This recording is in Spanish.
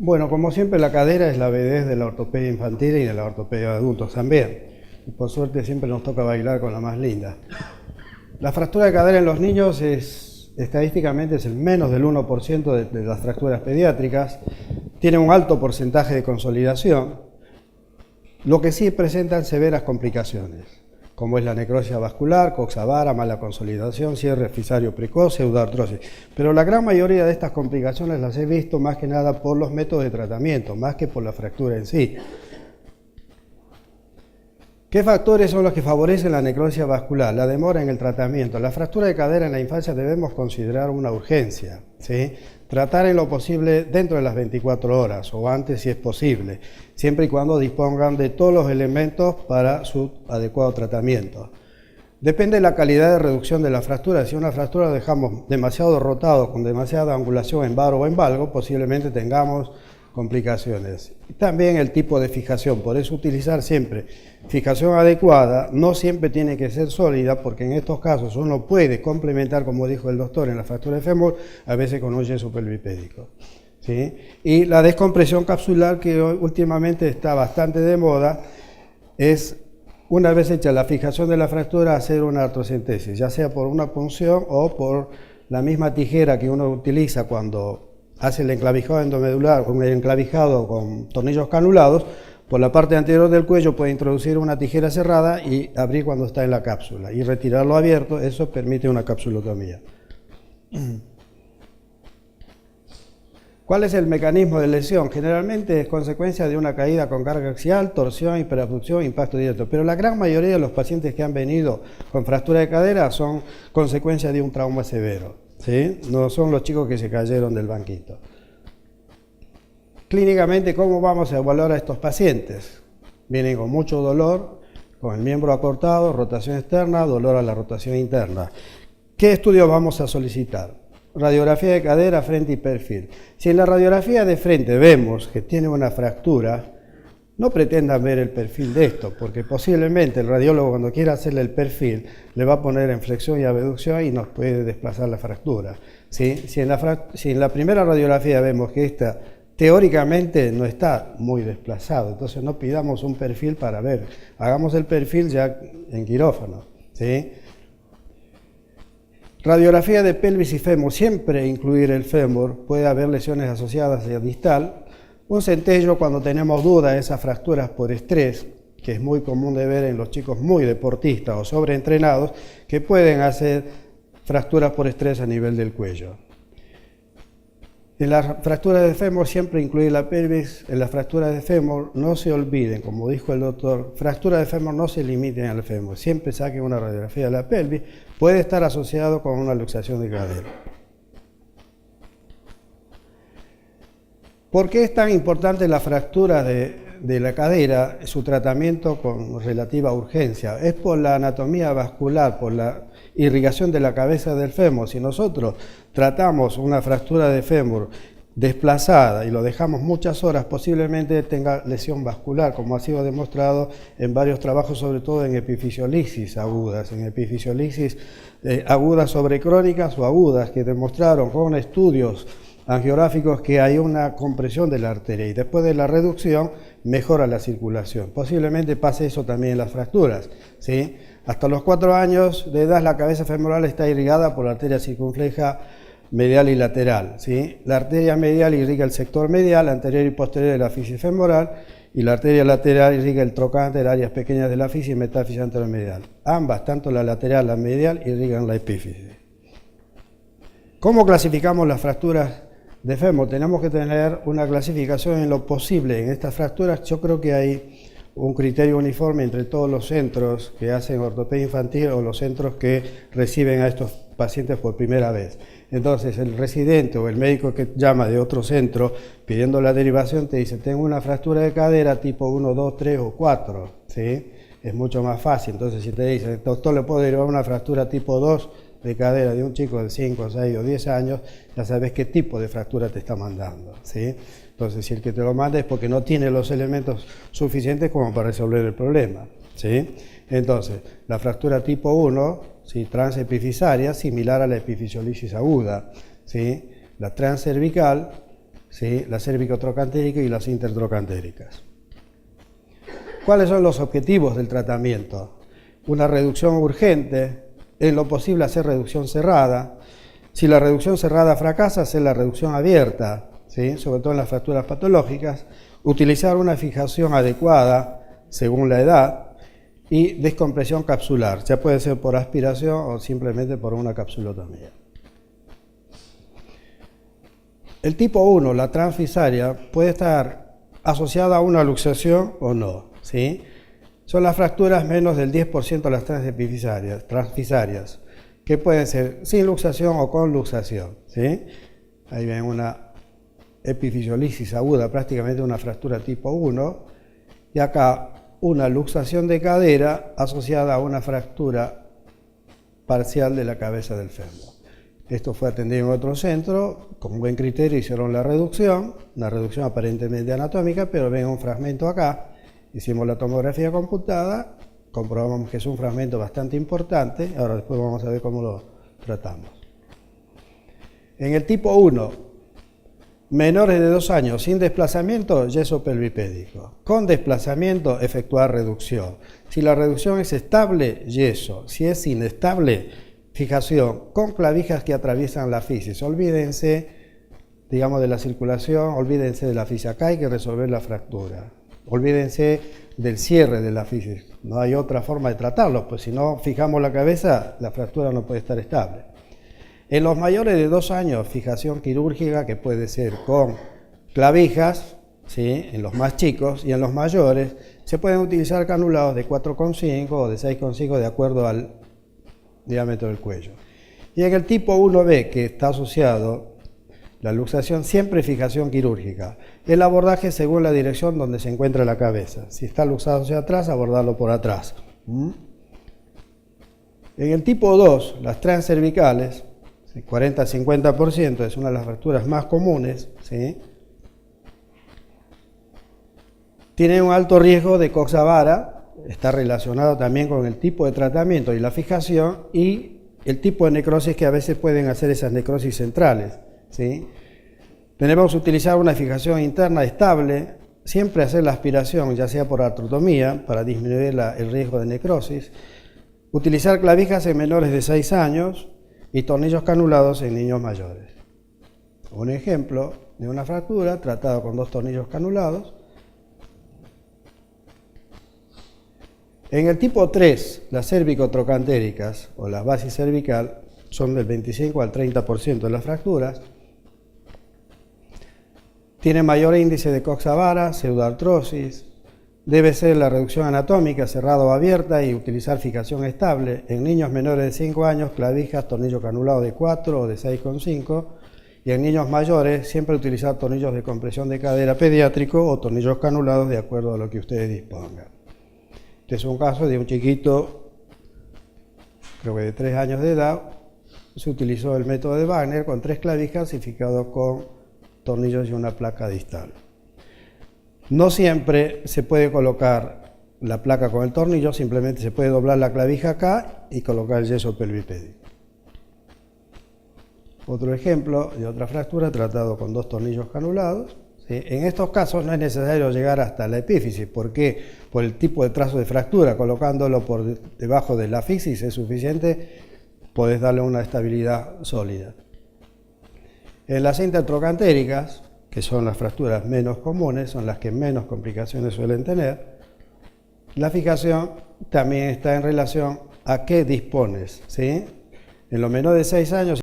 Bueno, como siempre, la cadera es la vedette de la ortopedia infantil y de la ortopedia de adultos también. Y por suerte siempre nos toca bailar con la más linda. La fractura de cadera en los niños estadísticamente es el menos del 1% de las fracturas pediátricas. Tiene un alto porcentaje de consolidación, lo que sí presentan severas complicaciones, como es la necrosis vascular, coxa-vara, mala consolidación, cierre fisario precoz, pseudoartrosis. Pero la gran mayoría de estas complicaciones las he visto más que nada por los métodos de tratamiento, más que por la fractura en sí. ¿Qué factores son los que favorecen la necrosis vascular? La demora en el tratamiento. La fractura de cadera en la infancia debemos considerar una urgencia, ¿sí? Tratar en lo posible dentro de las 24 horas o antes si es posible, siempre y cuando dispongan de todos los elementos para su adecuado tratamiento. Depende de la calidad de reducción de la fractura. Si una fractura la dejamos demasiado rotado, con demasiada angulación en varo o en valgo, posiblemente tengamos complicaciones. Y también el tipo de fijación, por eso utilizar siempre fijación adecuada. No siempre tiene que ser sólida, porque en estos casos uno puede complementar, como dijo el doctor, en la fractura de fémur, a veces con un yeso pelvipédico, ¿sí? Y la descompresión capsular, que últimamente está bastante de moda, es, una vez hecha la fijación de la fractura, hacer una artrocentesis, ya sea por una punción o por la misma tijera que uno utiliza cuando hace el enclavijado endomedular, con el enclavijado con tornillos canulados. Por la parte anterior del cuello puede introducir una tijera cerrada y abrir cuando está en la cápsula y retirarlo abierto. Eso permite una capsulotomía. ¿Cuál es el mecanismo de lesión? Generalmente es consecuencia de una caída con carga axial, torsión, hiperabducción, impacto directo. Pero la gran mayoría de los pacientes que han venido con fractura de cadera son consecuencia de un trauma severo, ¿sí? No son los chicos que se cayeron del banquito. Clínicamente, ¿cómo vamos a evaluar a estos pacientes? Vienen con mucho dolor, con el miembro acortado, rotación externa, dolor a la rotación interna. ¿Qué estudios vamos a solicitar? Radiografía de cadera, frente y perfil. Si en la radiografía de frente vemos que tiene una fractura, no pretendan ver el perfil de esto, porque posiblemente el radiólogo, cuando quiera hacerle el perfil, le va a poner en flexión y abducción y nos puede desplazar la fractura, ¿sí? Si en la primera radiografía vemos que esta teóricamente no está muy desplazado, entonces no pidamos un perfil para ver, hagamos el perfil ya en quirófano, ¿sí? Radiografía de pelvis y fémur, siempre incluir el fémur, puede haber lesiones asociadas a distal. Un centello cuando tenemos duda de esas fracturas por estrés, que es muy común de ver en los chicos muy deportistas o sobreentrenados, que pueden hacer fracturas por estrés a nivel del cuello. En las fracturas de fémur siempre incluir la pelvis. En las fracturas de fémur no se olviden, como dijo el doctor, fracturas de fémur no se limiten al fémur, siempre saquen una radiografía de la pelvis, puede estar asociado con una luxación de cadera. ¿Por qué es tan importante la fractura de la cadera, su tratamiento con relativa urgencia? Es por la anatomía vascular, por la irrigación de la cabeza del fémur. Si nosotros tratamos una fractura de fémur desplazada y lo dejamos muchas horas, posiblemente tenga lesión vascular, como ha sido demostrado en varios trabajos, sobre todo en epifisiolisis agudas, agudas sobre crónicas o agudas, que demostraron con estudios angiográficos que hay una compresión de la arteria y después de la reducción mejora la circulación. Posiblemente pase eso también en las fracturas, ¿sí? Hasta los 4 años de edad la cabeza femoral está irrigada por la arteria circunfleja medial y lateral, ¿sí? La arteria medial irriga el sector medial, anterior y posterior de la fisis femoral, y la arteria lateral irriga el trocánter, áreas pequeñas de la fisis y metáfisis anteromedial. Ambas, tanto la lateral como la medial, irrigan la epífisis. ¿Cómo clasificamos las fracturas de fémur? Tenemos que tener una clasificación en lo posible. En estas fracturas yo creo que hay un criterio uniforme entre todos los centros que hacen ortopedia infantil o los centros que reciben a estos pacientes por primera vez. Entonces el residente o el médico que llama de otro centro pidiendo la derivación te dice: tengo una fractura de cadera tipo 1, 2, 3 o 4, ¿sí? Es mucho más fácil. Entonces si te dice: doctor, le puedo derivar una fractura tipo 2 de cadera de un chico de 5, 6 o 10 años, ya sabes qué tipo de fractura te está mandando, ¿sí? Entonces, si el que te lo manda es porque no tiene los elementos suficientes como para resolver el problema, ¿sí? Entonces, la fractura tipo 1, ¿sí? Transepifisaria, similar a la epifisiolisis aguda, ¿sí? La transcervical, ¿sí? Las cérvico-trocantéricas y las intertrocantéricas. ¿Cuáles son los objetivos del tratamiento? Una reducción urgente, en lo posible hacer reducción cerrada. Si la reducción cerrada fracasa, hacer la reducción abierta, ¿sí? Sobre todo en las fracturas patológicas. Utilizar una fijación adecuada según la edad y descompresión capsular. Ya puede ser por aspiración o simplemente por una capsulotomía. El tipo 1, la transfisaria, puede estar asociada a una luxación o no, ¿sí? Son las fracturas menos del 10% de las transfisarias, que pueden ser sin luxación o con luxación, ¿sí? Ahí ven una epifisiolisis aguda, prácticamente una fractura tipo 1, y acá una luxación de cadera asociada a una fractura parcial de la cabeza del fémur. Esto fue atendido en otro centro, con buen criterio hicieron la reducción, una reducción aparentemente anatómica, pero ven un fragmento acá, hicimos la tomografía computada, comprobamos que es un fragmento bastante importante, ahora después vamos a ver cómo lo tratamos. En el tipo 1, menores de 2 años sin desplazamiento, yeso pelvipédico. Con desplazamiento, efectuar reducción. Si la reducción es estable, yeso. Si es inestable, fijación con clavijas que atraviesan la fisis. Olvídense, digamos, de la circulación, olvídense de la fisis. Acá hay que resolver la fractura. Olvídense del cierre de la fisis. No hay otra forma de tratarlo, pues si no fijamos la cabeza, la fractura no puede estar estable. En los mayores de 2 años, fijación quirúrgica que puede ser con clavijas, ¿sí? En los más chicos, y en los mayores se pueden utilizar canulados de 4,5 o de 6,5 de acuerdo al diámetro del cuello. Y en el tipo 1B, que está asociado la luxación, siempre fijación quirúrgica. El abordaje según la dirección donde se encuentra la cabeza. Si está luxado hacia atrás, abordarlo por atrás. En el tipo 2, las transcervicales, 40-50%, es una de las fracturas más comunes, ¿sí? Tiene un alto riesgo de coxa-vara, está relacionado también con el tipo de tratamiento y la fijación y el tipo de necrosis que a veces pueden hacer esas necrosis centrales, ¿sí? Tenemos que utilizar una fijación interna estable, siempre hacer la aspiración, ya sea por artrotomía, para disminuir el riesgo de necrosis, utilizar clavijas en menores de 6 años, y tornillos canulados en niños mayores. Un ejemplo de una fractura tratado con 2 tornillos canulados. En el tipo 3, las cérvico-trocantéricas o la basis cervical son del 25 al 30% de las fracturas. Tienen mayor índice de coxa-vara, pseudoartrosis. Debe ser la reducción anatómica, cerrada o abierta, y utilizar fijación estable. En niños menores de 5 años, clavijas, tornillo canulado de 4 o de 6,5. Y en niños mayores, siempre utilizar tornillos de compresión de cadera pediátrico o tornillos canulados de acuerdo a lo que ustedes dispongan. Este es un caso de un chiquito, creo que de 3 años de edad. Se utilizó el método de Wagner con 3 clavijas y fijado con tornillos y una placa distal. No siempre se puede colocar la placa con el tornillo, simplemente se puede doblar la clavija acá y colocar el yeso pelvipédico. Otro ejemplo de otra fractura tratado con 2 tornillos canulados. ¿Sí? En estos casos no es necesario llegar hasta la epífisis. ¿Por qué? Por el tipo de trazo de fractura. Colocándolo por debajo de la fisis es suficiente, podés darle una estabilidad sólida. En las intertrocantéricas, que son las fracturas menos comunes, son las que menos complicaciones suelen tener, la fijación también está en relación a qué dispones, ¿sí? En los menores de 6 años